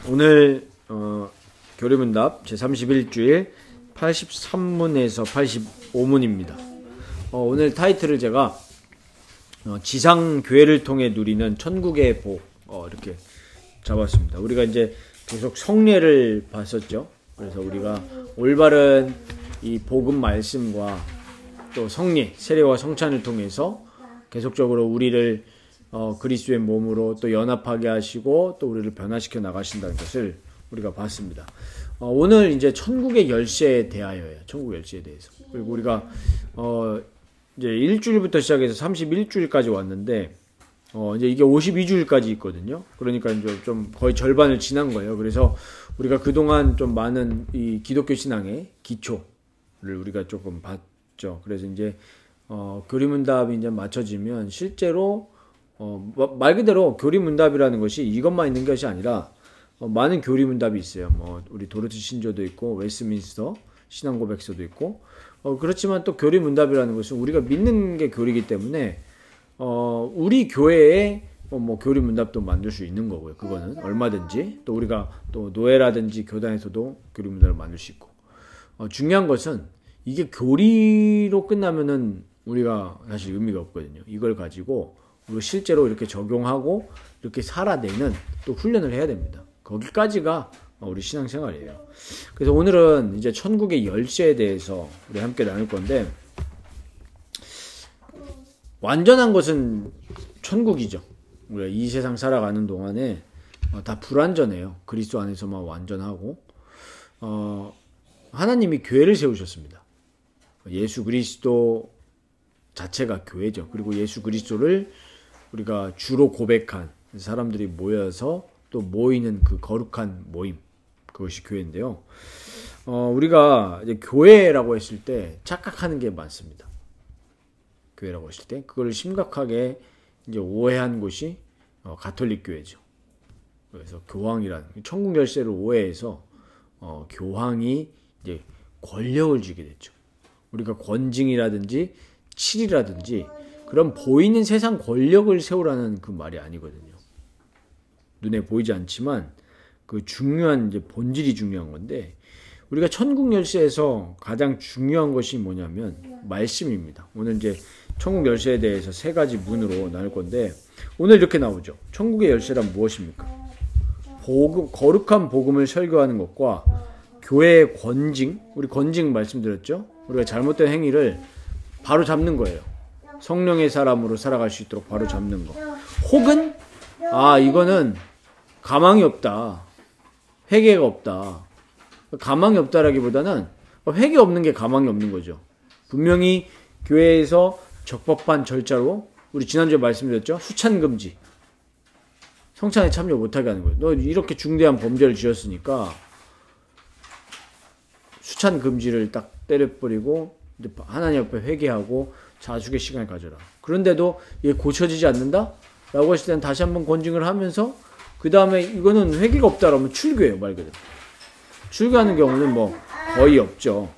오늘 교리문답 제31주일 83문에서 85문입니다. 오늘 타이틀을 제가 지상교회를 통해 누리는 천국의 복 이렇게 잡았습니다. 우리가 이제 계속 성례를 봤었죠. 그래서 우리가 올바른 이 복음 말씀과 또 성례, 세례와 성찬을 통해서 계속적으로 우리를 그리스도의 몸으로 또 연합하게 하시고 또 우리를 변화시켜 나가신다는 것을 우리가 봤습니다. 오늘 이제 천국의 열쇠에 대하여요. 천국 열쇠에 대해서. 그리고 우리가 이제 1주일부터 시작해서 31주일까지 왔는데 이제 이게 52주일까지 있거든요. 그러니까 이제 좀 거의 절반을 지난 거예요. 그래서 우리가 그동안 좀 많은 이 기독교 신앙의 기초를 우리가 조금 봤죠. 그래서 이제 교리문답이 이제 맞춰지면 실제로 말 그대로 교리문답이라는 것이 이것만 있는 것이 아니라 많은 교리문답이 있어요. 뭐 우리 도르트 신조도 있고 웨스트민스터 신앙고백서도 있고 그렇지만 또 교리문답이라는 것은 우리가 믿는 게 교리이기 때문에 우리 교회에 뭐 교리문답도 만들 수 있는 거고요. 그거는 얼마든지 또 우리가 또 노예라든지 교단에서도 교리문답을 만들 수 있고 중요한 것은 이게 교리로 끝나면은 우리가 사실 의미가 없거든요. 이걸 가지고 우리가 실제로 이렇게 적용하고 이렇게 살아내는 또 훈련을 해야 됩니다. 거기까지가 우리 신앙생활이에요. 그래서 오늘은 이제 천국의 열쇠에 대해서 우리 함께 나눌 건데 완전한 것은 천국이죠. 우리가 이 세상 살아가는 동안에 다 불완전해요. 그리스도 안에서만 완전하고 하나님이 교회를 세우셨습니다. 예수 그리스도 자체가 교회죠. 그리고 예수 그리스도를 우리가 주로 고백한 사람들이 모여서 또 모이는 그 거룩한 모임, 그것이 교회인데요. 우리가 이제 교회라고 했을 때 착각하는 게 많습니다. 교회라고 했을 때 그걸 심각하게 이제 오해한 곳이 가톨릭 교회죠. 그래서 교황이라는 천국 열쇠를 오해해서 교황이 이제 권력을 주게 됐죠. 우리가 권징이라든지 칠이라든지 그런 보이는 세상 권력을 세우라는 그 말이 아니거든요. 눈에 보이지 않지만 그 중요한 이제 본질이 중요한 건데 우리가 천국 열쇠에서 가장 중요한 것이 뭐냐면 말씀입니다. 오늘 이제 천국 열쇠에 대해서 세 가지 문으로 나눌 건데 오늘 이렇게 나오죠. 천국의 열쇠란 무엇입니까? 거룩한 복음을 설교하는 것과 교회의 권징, 우리 권징 말씀드렸죠. 우리가 잘못된 행위를 바로 잡는 거예요. 성령의 사람으로 살아갈 수 있도록 바로 잡는 거. 혹은 이거는 가망이 없다. 회개가 없다. 가망이 없다라기보다는 회개 없는 게 가망이 없는 거죠. 분명히 교회에서 적법한 절차로 우리 지난주에 말씀드렸죠. 수찬금지. 성찬에 참여 못하게 하는 거예요. 너 이렇게 중대한 범죄를 지었으니까 수찬금지를 딱 때려버리고 하나님 앞에 회개하고 자숙의 시간을 가져라. 그런데도 이게 고쳐지지 않는다? 라고 했을 때는 다시 한번 권징을 하면서 그 다음에 이거는 회개가 없다라면 출교예요. 말 그대로. 출교하는 경우는 뭐 거의 없죠.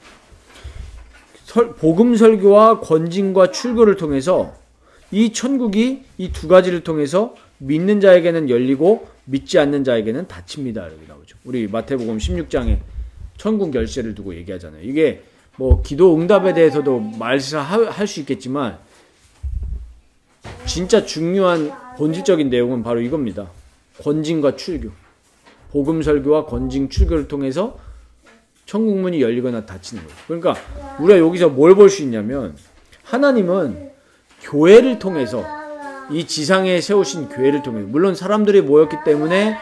복음 설교와 권징과 출교를 통해서 이 천국이 이 두 가지를 통해서 믿는 자에게는 열리고 믿지 않는 자에게는 닫힙니다. 이렇게 나오죠. 우리 마태복음 16장에 천국 열쇠를 두고 얘기하잖아요. 이게 뭐 기도 응답에 대해서도 말할 수 있겠지만 진짜 중요한 본질적인 내용은 바로 이겁니다. 권징과 출교. 복음 설교와 권징 출교를 통해서 천국문이 열리거나 닫히는 거예요. 그러니까 우리가 여기서 뭘 볼 수 있냐면 하나님은 교회를 통해서 이 지상에 세우신 교회를 통해서 물론 사람들이 모였기 때문에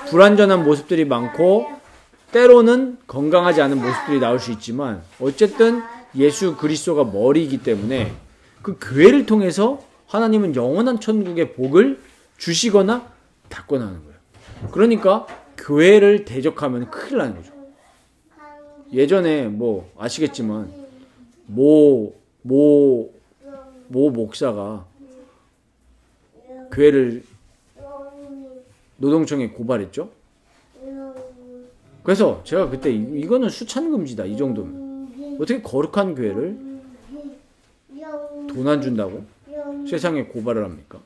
불완전한 모습들이 많고 때로는 건강하지 않은 모습들이 나올 수 있지만 어쨌든 예수 그리스도가 머리이기 때문에 그 교회를 통해서 하나님은 영원한 천국의 복을 주시거나 닫거나 하는 거예요. 그러니까 교회를 대적하면 큰일 나는 거죠. 예전에 뭐 아시겠지만 모 목사가 교회를 노동청에 고발했죠. 그래서 제가 그때 이거는 수찬금지다. 이 정도면 어떻게 거룩한 교회를 돈 안 준다고 세상에 고발을 합니까?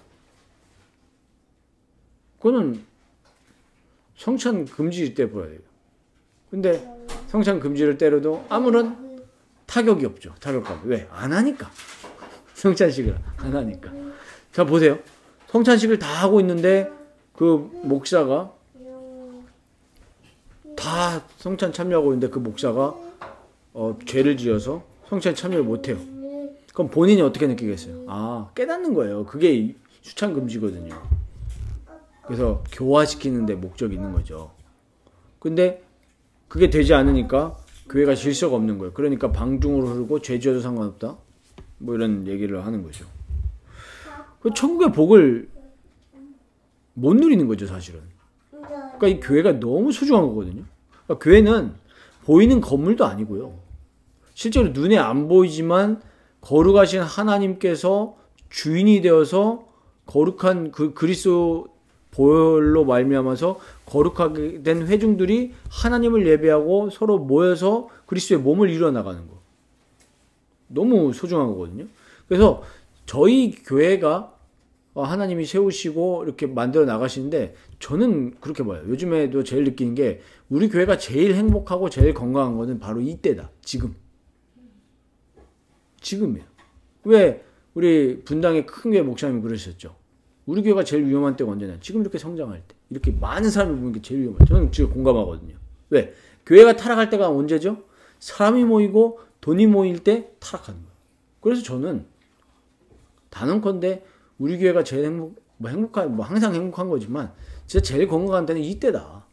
그거는 성찬 금지 때려야 돼요. 근데 성찬 금지를 때려도 아무런 타격이 없죠. 타격감. 왜? 안 하니까. 성찬식을 안 하니까. 자, 보세요. 성찬식을 다 하고 있는데 그 목사가 다 성찬 참여하고 있는데 그 목사가 죄를 지어서 성찬 참여를 못해요. 그럼 본인이 어떻게 느끼겠어요? 아, 깨닫는 거예요. 그게 수찬 금지거든요. 그래서 교화시키는 데 목적이 있는 거죠. 근데 그게 되지 않으니까 교회가 질서가 없는 거예요. 그러니까 방중으로 흐르고 죄 지어도 상관없다. 뭐 이런 얘기를 하는 거죠. 그 천국의 복을 못 누리는 거죠, 사실은. 그러니까 이 교회가 너무 소중한 거거든요. 그러니까 교회는 보이는 건물도 아니고요. 실제로 눈에 안 보이지만 거룩하신 하나님께서 주인이 되어서 거룩한 그 그리스도 보혈로 말미암아서 거룩하게 된 회중들이 하나님을 예배하고 서로 모여서 그리스도의 몸을 이루어 나가는 거. 너무 소중한 거거든요. 그래서 저희 교회가 하나님이 세우시고 이렇게 만들어 나가시는데 저는 그렇게 봐요. 요즘에도 제일 느끼는 게 우리 교회가 제일 행복하고 제일 건강한 거는 바로 이때다. 지금이에요. 왜 우리 분당의 큰 교회 목사님이 그러셨죠. 우리 교회가 제일 위험한 때가 언제냐. 지금 이렇게 성장할 때. 이렇게 많은 사람이 보는 게 제일 위험해요. 저는 지금 공감하거든요. 왜? 교회가 타락할 때가 언제죠? 사람이 모이고 돈이 모일 때 타락하는 거예요. 그래서 저는 단언컨대 우리 교회가 제일 항상 행복한 거지만 진짜 제일 건강한 때는 이때다.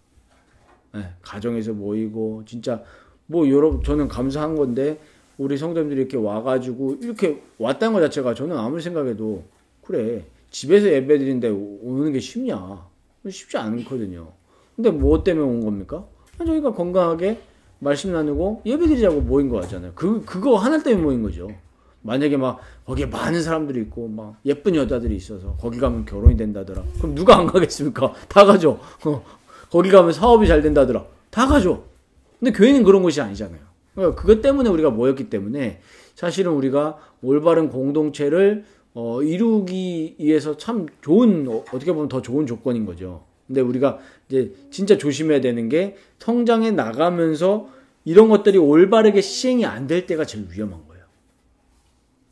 네, 가정에서 모이고 진짜 여러분 저는 감사한 건데 우리 성도님들이 이렇게 와가지고 이렇게 왔다는 것 자체가 저는 아무리 생각해도 그래 집에서 예배 드리는데 오는 게 쉽냐? 쉽지 않거든요. 근데 뭐 때문에 온 겁니까? 저희가 건강하게 말씀 나누고 예배 드리자고 모인 거 같잖아요. 그거 하나 때문에 모인 거죠. 만약에 막 거기에 많은 사람들이 있고 막 예쁜 여자들이 있어서 거기 가면 결혼이 된다더라. 그럼 누가 안 가겠습니까? 다 가죠. 거기 가면 사업이 잘 된다더라. 다 가죠. 근데 교회는 그런 곳이 아니잖아요. 그러니까 그것 때문에 우리가 모였기 때문에 사실은 우리가 올바른 공동체를 이루기 위해서 참 좋은 어떻게 보면 더 좋은 조건인 거죠. 근데 우리가 이제 진짜 조심해야 되는 게 성장해 나가면서 이런 것들이 올바르게 시행이 안 될 때가 제일 위험한 거예요.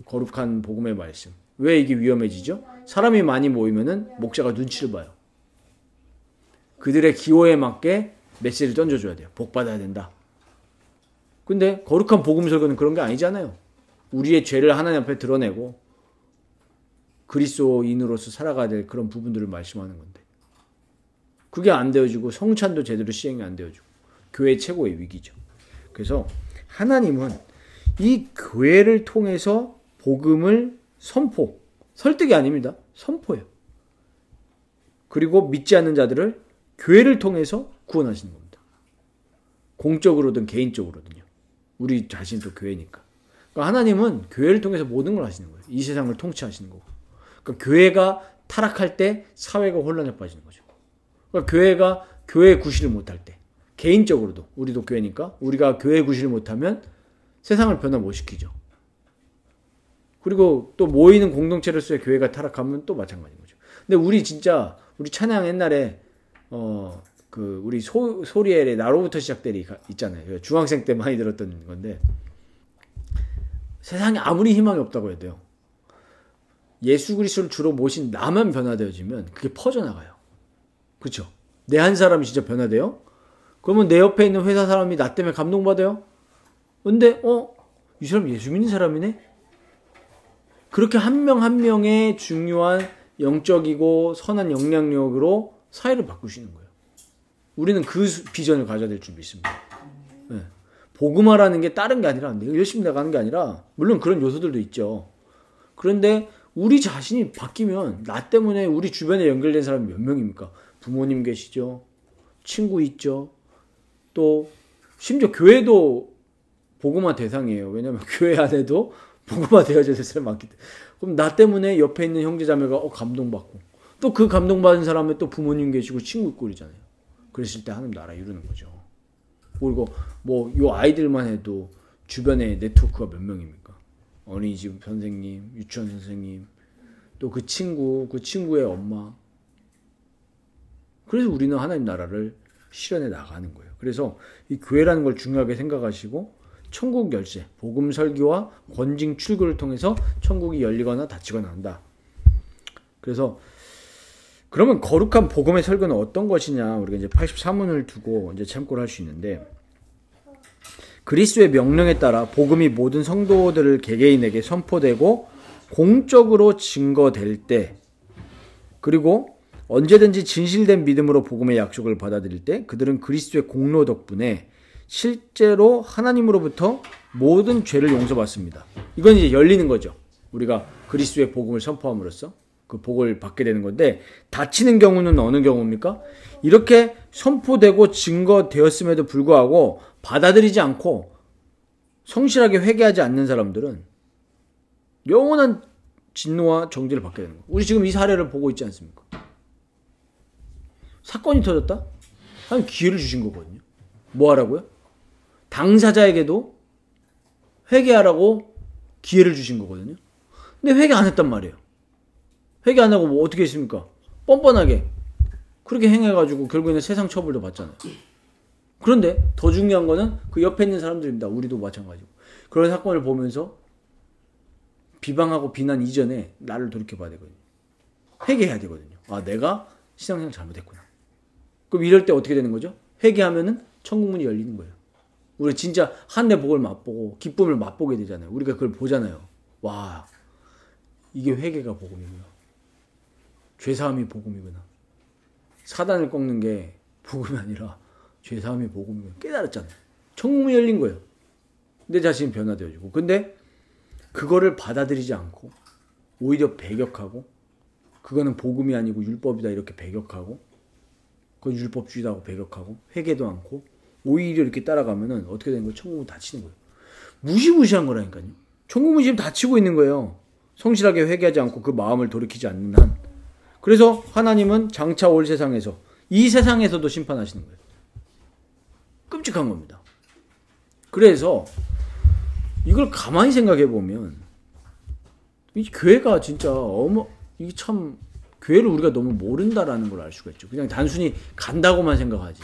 거룩한 복음의 말씀. 왜 이게 위험해지죠? 사람이 많이 모이면은 목사가 눈치를 봐요. 그들의 기호에 맞게 메시지를 던져줘야 돼요. 복 받아야 된다. 근데 거룩한 복음 설교는 그런 게 아니잖아요. 우리의 죄를 하나님 앞에 드러내고 그리스도인으로서 살아가야 될 그런 부분들을 말씀하는 건데 그게 안 되어지고 성찬도 제대로 시행이 안 되어지고 교회 최고의 위기죠. 그래서 하나님은 이 교회를 통해서 복음을 설득이 아닙니다. 선포예요. 그리고 믿지 않는 자들을 교회를 통해서 구원하시는 겁니다. 공적으로든 개인적으로든요. 우리 자신도 교회니까. 그러니까 하나님은 교회를 통해서 모든 걸 하시는 거예요. 이 세상을 통치하시는 거고. 그러니까 교회가 타락할 때 사회가 혼란에 빠지는 거죠. 그러니까 교회가 교회 구실을 못할 때 개인적으로도 우리도 교회니까 우리가 교회 구실을 못하면 세상을 변화 못 시키죠. 그리고 또 모이는 공동체로서의 교회가 타락하면 또 마찬가지인 거죠. 근데 우리 찬양 옛날에 우리 소리엘의 나로부터 시작되리 있잖아요. 중학생 때 많이 들었던 건데 세상에 아무리 희망이 없다고 해도 돼요. 예수 그리스도를 주로 모신 나만 변화되어지면 그게 퍼져나가요. 그렇죠? 내 한 사람이 진짜 변화돼요? 그러면 내 옆에 있는 회사 사람이 나 때문에 감동받아요? 근데 이 사람 예수 믿는 사람이네? 그렇게 한 명 한 명의 중요한 영적이고 선한 영향력으로 사회를 바꾸시는 거예요. 우리는 그 비전을 가져야 될 줄 믿습니다. 네. 복음화라는 게 다른 게 아니라 내가 열심히 나가는 게 아니라 물론 그런 요소들도 있죠. 그런데 우리 자신이 바뀌면 나 때문에 우리 주변에 연결된 사람이 몇 명입니까? 부모님 계시죠. 친구 있죠. 또 심지어 교회도 복음화 대상이에요. 왜냐하면 교회 안에도 복음화 되어져 있을 사람이 많기 때문에. 그럼 나 때문에 옆에 있는 형제자매가 감동받고 또 그 감동받은 사람에 또 부모님 계시고 친구 있고 그러잖아요. 그랬을 때 하나님 나라 이루는 거죠. 그리고 요 아이들만 해도 주변에 네트워크가 몇 명입니까? 어린이집 선생님, 유치원 선생님, 또 그 친구, 그 친구의 엄마. 그래서 우리는 하나님 나라를 실현해 나가는 거예요. 그래서 이 교회라는 걸 중요하게 생각하시고 천국 열쇠, 복음 설교와 권징 출교를 통해서 천국이 열리거나 닫히거나 한다. 그래서 그러면 거룩한 복음의 설교는 어떤 것이냐? 우리가 이제 83문을 두고 이제 참고를 할 수 있는데, 그리스도의 명령에 따라 복음이 모든 성도들을 개개인에게 선포되고 공적으로 증거될 때, 그리고 언제든지 진실된 믿음으로 복음의 약속을 받아들일 때 그들은 그리스도의 공로 덕분에 실제로 하나님으로부터 모든 죄를 용서받습니다. 이건 이제 열리는 거죠. 우리가 그리스도의 복음을 선포함으로써 그 복을 받게 되는 건데, 닫히는 경우는 어느 경우입니까? 이렇게 선포되고 증거되었음에도 불구하고 받아들이지 않고 성실하게 회개하지 않는 사람들은 영원한 진노와 정죄를 받게 되는 거예요. 우리 지금 이 사례를 보고 있지 않습니까? 사건이 터졌다? 하나님 기회를 주신 거거든요. 뭐 하라고요? 당사자에게도 회개하라고 기회를 주신 거거든요. 근데 회개 안 했단 말이에요. 회개 안 하고 뭐 어떻게 했습니까? 뻔뻔하게 그렇게 행해가지고 결국에는 세상 처벌도 받잖아요. 그런데 더 중요한 거는 그 옆에 있는 사람들입니다. 우리도 마찬가지고. 그런 사건을 보면서 비방하고 비난 이전에 나를 돌이켜봐야 되거든요. 회개해야 되거든요. 아, 내가 신앙생활 잘못했구나. 그럼 이럴 때 어떻게 되는 거죠? 회개하면은 천국문이 열리는 거예요. 우리 진짜 하늘의 복을 맛보고 기쁨을 맛보게 되잖아요. 우리가 그걸 보잖아요. 와, 이게 회개가 복음이구나. 죄사함이 복음이구나. 사단을 꺾는 게 복음이 아니라 죄사함이 복음이구나. 깨달았잖아요. 천국문이 열린 거예요. 내 자신이 변화되어지고. 근데 그거를 받아들이지 않고 오히려 배격하고, 그거는 복음이 아니고 율법이다 이렇게 배격하고, 그건 율법주의다고 배격하고, 회개도 않고 오히려 이렇게 따라가면은 어떻게 되는 거예요? 천국문 닫히는 거예요. 무시무시한 거라니까요. 천국문이 지금 닫히고 있는 거예요. 성실하게 회개하지 않고 그 마음을 돌이키지 않는 한. 그래서 하나님은 장차 올 세상에서, 이 세상에서도 심판하시는 거예요. 끔찍한 겁니다. 그래서 이걸 가만히 생각해 보면 이 교회가 진짜 이게 참, 교회를 우리가 너무 모른다라는 걸 알 수가 있죠. 그냥 단순히 간다고만 생각하지.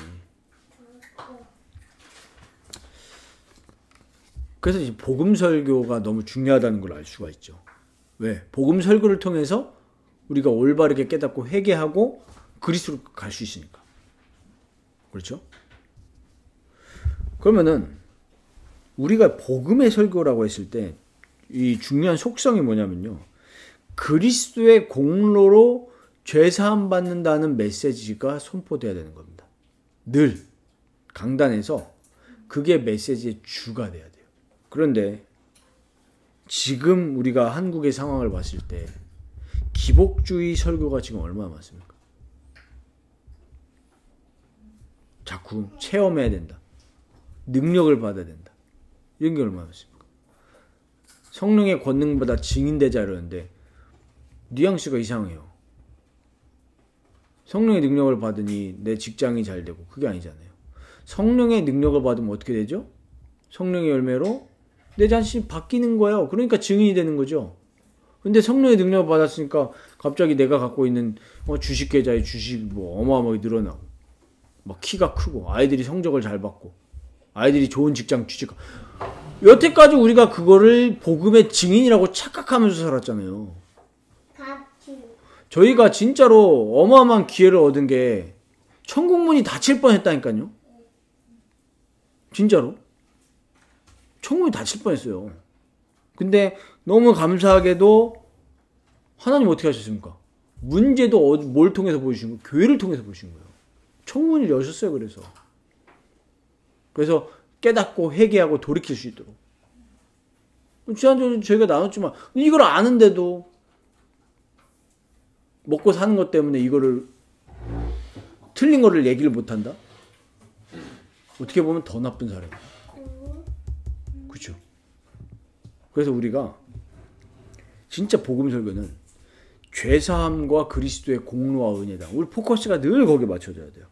그래서 이 복음 설교가 너무 중요하다는 걸 알 수가 있죠. 왜? 복음 설교를 통해서 우리가 올바르게 깨닫고 회개하고 그리스도로 갈 수 있으니까. 그렇죠? 그러면은 우리가 복음의 설교라고 했을 때 이 중요한 속성이 뭐냐면요. 그리스도의 공로로 죄사함 받는다는 메시지가 선포돼야 되는 겁니다. 늘 강단에서 그게 메시지의 주가 돼야 돼요. 그런데 지금 우리가 한국의 상황을 봤을 때 기복주의 설교가 지금 얼마나 많습니까? 자꾸 체험해야 된다. 능력을 받아야 된다. 이런 게 얼마나 많습니까? 성령의 권능보다 증인되자 이러는데 뉘앙스가 이상해요. 성령의 능력을 받으니 내 직장이 잘 되고, 그게 아니잖아요. 성령의 능력을 받으면 어떻게 되죠? 성령의 열매로 내 자신이 바뀌는 거예요. 그러니까 증인이 되는 거죠. 근데 성령의 능력을 받았으니까 갑자기 내가 갖고 있는 주식 계좌에 주식이 뭐 어마어마하게 늘어나고, 막 키가 크고, 아이들이 성적을 잘 받고, 아이들이 좋은 직장 취직하고. 여태까지 우리가 그거를 복음의 증인이라고 착각하면서 살았잖아요. 저희가 진짜로 어마어마한 기회를 얻은 게 천국문이 닫힐 뻔했다니까요. 진짜로. 천국문이 닫힐 뻔했어요. 근데 너무 감사하게도 하나님 어떻게 하셨습니까? 문제도 뭘 통해서 보여주신 거예요? 교회를 통해서 보여주신 거예요. 천국문을 여셨어요. 그래서 깨닫고 회개하고 돌이킬 수 있도록. 지난주에 저희가 나눴지만 이걸 아는데도 먹고 사는 것 때문에 이거를 틀린 거를 얘기를 못한다? 어떻게 보면 더 나쁜 사람이에요. 그렇죠? 그래서 우리가 진짜 복음 설교는 죄사함과 그리스도의 공로와 은혜다. 우리 포커스가 늘 거기에 맞춰져야 돼요.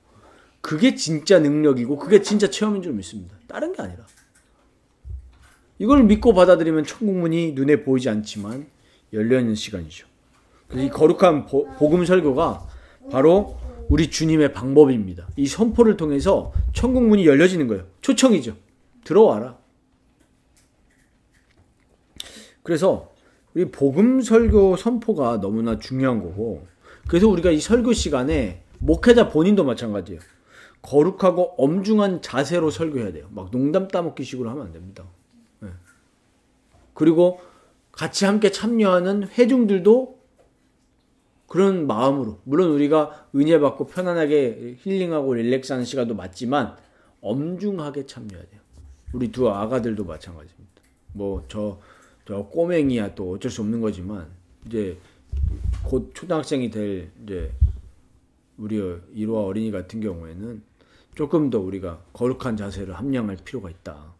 그게 진짜 능력이고 그게 진짜 체험인 줄 믿습니다. 다른 게 아니라. 이걸 믿고 받아들이면 천국문이 눈에 보이지 않지만 열려있는 시간이죠. 그래서 이 거룩한 복음 설교가 바로 우리 주님의 방법입니다. 이 선포를 통해서 천국 문이 열려지는 거예요. 초청이죠. 들어와라. 그래서 우리 복음 설교 선포가 너무나 중요한 거고, 그래서 우리가 이 설교 시간에 목회자 본인도 마찬가지예요. 거룩하고 엄중한 자세로 설교해야 돼요. 막 농담 따먹기 식으로 하면 안 됩니다. 네. 그리고 같이 함께 참여하는 회중들도 그런 마음으로, 물론 우리가 은혜 받고 편안하게 힐링하고 릴렉스하는 시간도 맞지만 엄중하게 참여해야 돼요. 우리 두 아가들도 마찬가지입니다. 뭐 저 꼬맹이야 또 어쩔 수 없는 거지만 이제 곧 초등학생이 될 이제 우리 1호 어린이 같은 경우에는 조금 더 우리가 거룩한 자세를 함양할 필요가 있다.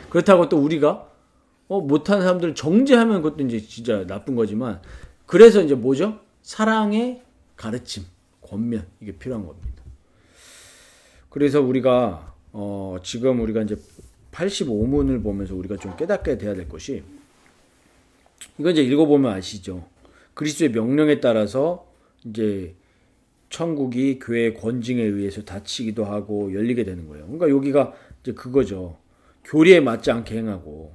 그렇다고 또 우리가 못하는 사람들을 정죄하면 그것도 이제 진짜 나쁜 거지만, 그래서 이제 뭐죠? 사랑의 가르침, 권면, 이게 필요한 겁니다. 그래서 우리가 지금 우리가 이제 85문을 보면서 우리가 좀 깨닫게 돼야 될 것이, 이거 이제 읽어보면 아시죠? 그리스도의 명령에 따라서 이제 천국이 교회의 권징에 의해서 닫히기도 하고 열리게 되는 거예요. 그러니까 여기가 이제 그거죠. 교리에 맞지 않게 행하고,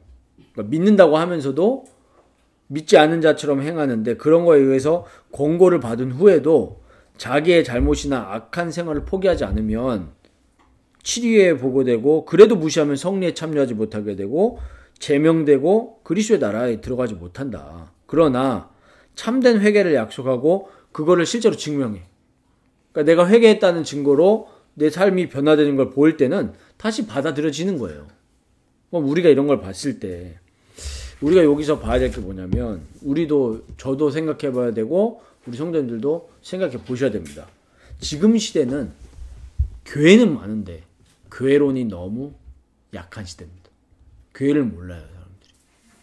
그러니까 믿는다고 하면서도 믿지 않는 자처럼 행하는데, 그런 거에 의해서 권고를 받은 후에도 자기의 잘못이나 악한 생활을 포기하지 않으면 치리에 보고되고, 그래도 무시하면 성리에 참여하지 못하게 되고 제명되고 그리스도의 나라에 들어가지 못한다. 그러나 참된 회개를 약속하고 그거를 실제로 증명해. 그러니까 내가 회개했다는 증거로 내 삶이 변화되는 걸 보일 때는 다시 받아들여지는 거예요. 그럼 우리가 이런 걸 봤을 때 우리가 여기서 봐야 될 게 뭐냐면, 저도 생각해 봐야 되고 우리 성도님들도 생각해 보셔야 됩니다. 지금 시대는 교회는 많은데 교회론이 너무 약한 시대입니다. 교회를 몰라요, 사람들이.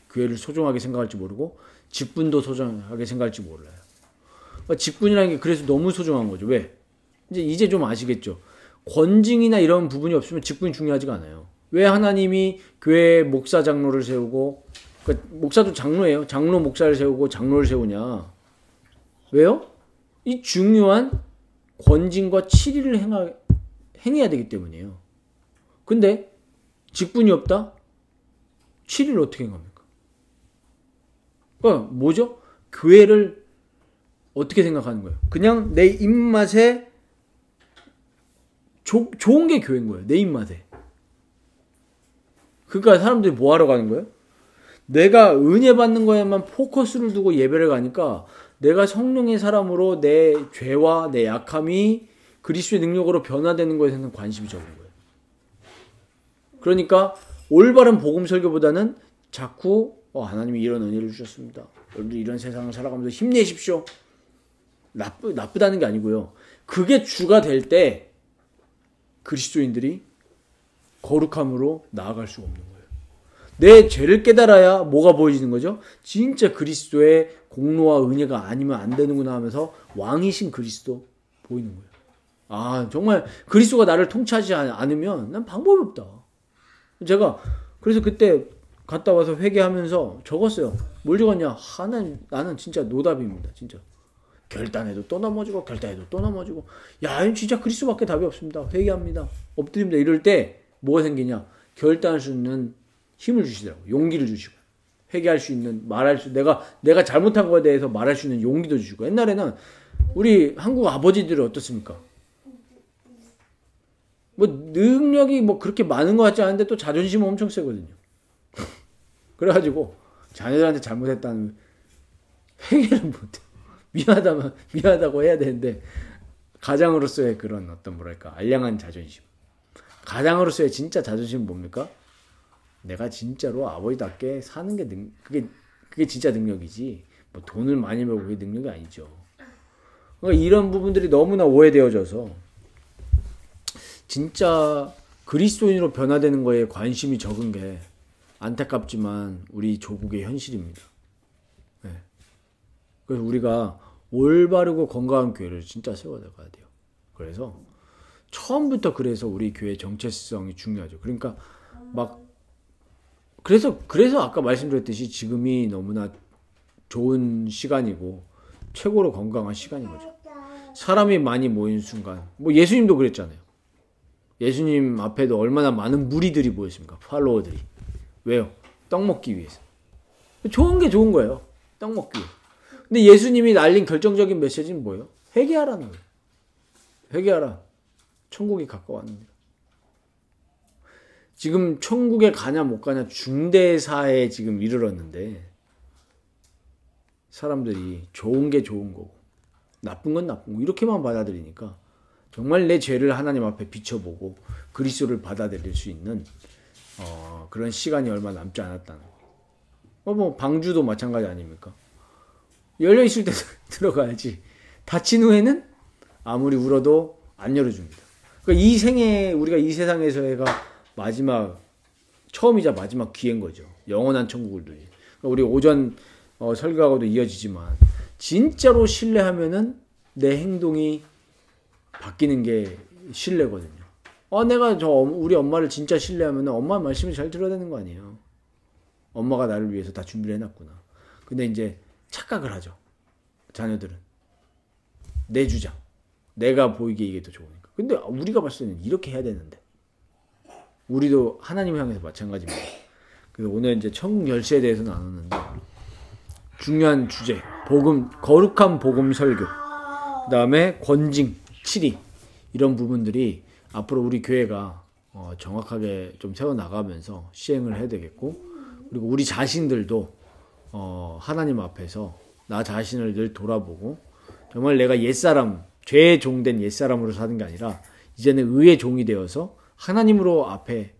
교회를 소중하게 생각할지 모르고 직분도 소중하게 생각할지 몰라요. 그러니까 직분이라는 게 그래서 너무 소중한 거죠. 왜? 이제 좀 아시겠죠? 권징이나 이런 부분이 없으면 직분이 중요하지가 않아요. 왜 하나님이 교회에 목사 장로를 세우고, 그러니까 목사도 장로예요. 장로 목사를 세우고 장로를 세우냐? 왜요? 이 중요한 권징과 치리를 행해야 되기 때문이에요. 근데 직분이 없다? 치리를 어떻게 행합니까? 그러니까 뭐죠? 교회를 어떻게 생각하는 거예요? 그냥 내 입맛에 좋은 게 교회인 거예요. 내 입맛에. 그러니까 사람들이 뭐 하러 가는 거예요? 내가 은혜 받는 거에만 포커스를 두고 예배를 가니까 내가 성령의 사람으로 내 죄와 내 약함이 그리스도의 능력으로 변화되는 것에는 관심이 적은 거예요. 그러니까 올바른 복음 설교보다는 자꾸 하나님이 이런 은혜를 주셨습니다. 여러분들 이런 세상을 살아가면서 힘내십시오. 나쁘다는 게 아니고요. 그게 주가 될 때 그리스도인들이 거룩함으로 나아갈 수가 없는 거예요. 내 죄를 깨달아야 뭐가 보여지는 거죠? 진짜 그리스도의 공로와 은혜가 아니면 안 되는구나 하면서 왕이신 그리스도 보이는 거예요. 아, 정말 그리스도가 나를 통치하지 않으면 난 방법이 없다. 제가 그래서 그때 갔다 와서 회개하면서 적었어요. 뭘 적었냐? 나는 진짜 노답입니다. 진짜. 결단해도 또 넘어지고 결단해도 또 넘어지고, 야, 진짜 그리스도밖에 답이 없습니다. 회개합니다. 엎드립니다. 이럴 때 뭐가 생기냐? 결단할 수 있는 힘을 주시더라고요. 용기를 주시고, 회개할 수 있는, 내가 잘못한 거에 대해서 말할 수 있는 용기도 주시고. 옛날에는 우리 한국 아버지들은 어떻습니까? 뭐 능력이 뭐 그렇게 많은 것 같지 않은데 또 자존심은 엄청 세거든요. 그래가지고 자녀들한테 잘못했다는 회개를 못해. 미안하다고 해야 되는데, 가장으로서의 그런 어떤 뭐랄까 알량한 자존심. 가장으로서의 진짜 자존심은 뭡니까? 내가 진짜로 아버지답게 사는 게 그게 진짜 능력이지. 뭐 돈을 많이 벌고 그게 능력이 아니죠. 그러니까 이런 부분들이 너무나 오해되어져서 진짜 그리스도인으로 변화되는 거에 관심이 적은 게 안타깝지만 우리 조국의 현실입니다. 네. 그래서 우리가 올바르고 건강한 교회를 진짜 세워나가야 돼요. 그래서 처음부터 그래서 우리 교회 정체성이 중요하죠. 그러니까 그래서 아까 말씀드렸듯이 지금이 너무나 좋은 시간이고 최고로 건강한 시간인 거죠. 사람이 많이 모인 순간, 뭐 예수님도 그랬잖아요. 예수님 앞에도 얼마나 많은 무리들이 모였습니까? 팔로워들이. 왜요? 떡 먹기 위해서. 좋은 게 좋은 거예요. 떡 먹기 위해서. 근데 예수님이 날린 결정적인 메시지는 뭐예요? 회개하라는 거예요. 회개하라. 천국이 가까웠는데. 지금 천국에 가냐 못 가냐 중대사에 지금 이르렀는데 사람들이 좋은 게 좋은 거고 나쁜 건 나쁜 거 이렇게만 받아들이니까 정말 내 죄를 하나님 앞에 비춰보고 그리스도를 받아들일 수 있는 그런 시간이 얼마 남지 않았다는 거. 뭐 방주도 마찬가지 아닙니까? 열려 있을 때 들어가야지. 닫힌 후에는 아무리 울어도 안 열어줍니다. 그러니까 이 생에 우리가 이 세상에서가 마지막 처음이자 마지막 기회인 거죠. 영원한 천국을 누리. 그러니까 우리 오전 설교하고도 이어지지만 진짜로 신뢰하면은 내 행동이 바뀌는 게 신뢰거든요. 내가 우리 엄마를 진짜 신뢰하면은 엄마 말씀을 잘 들어야 되는 거 아니에요. 엄마가 나를 위해서 다 준비를 해놨구나. 근데 이제 착각을 하죠. 자녀들은 내 주장, 내가 보이기에 이게 더 좋으니까. 근데 우리가 봤을 때는 이렇게 해야 되는데. 우리도 하나님을 향해서 마찬가지입니다. 그래서 오늘 이제 천국 열쇠에 대해서 나눴는데 중요한 주제, 복음, 거룩한 복음 설교, 그 다음에 권징, 치리 이런 부분들이 앞으로 우리 교회가 정확하게 좀 세워나가면서 시행을 해야 되겠고 그리고 우리 자신들도 하나님 앞에서 나 자신을 늘 돌아보고 정말 내가 옛사람, 죄의 종된 옛사람으로 사는 게 아니라 이제는 의의 종이 되어서 하나님으로 앞에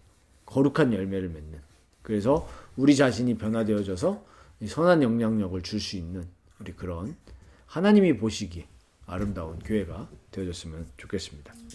거룩한 열매를 맺는 그래서 우리 자신이 변화되어져서 선한 영향력을 줄 수 있는 우리 그런 하나님이 보시기에 아름다운 교회가 되어졌으면 좋겠습니다.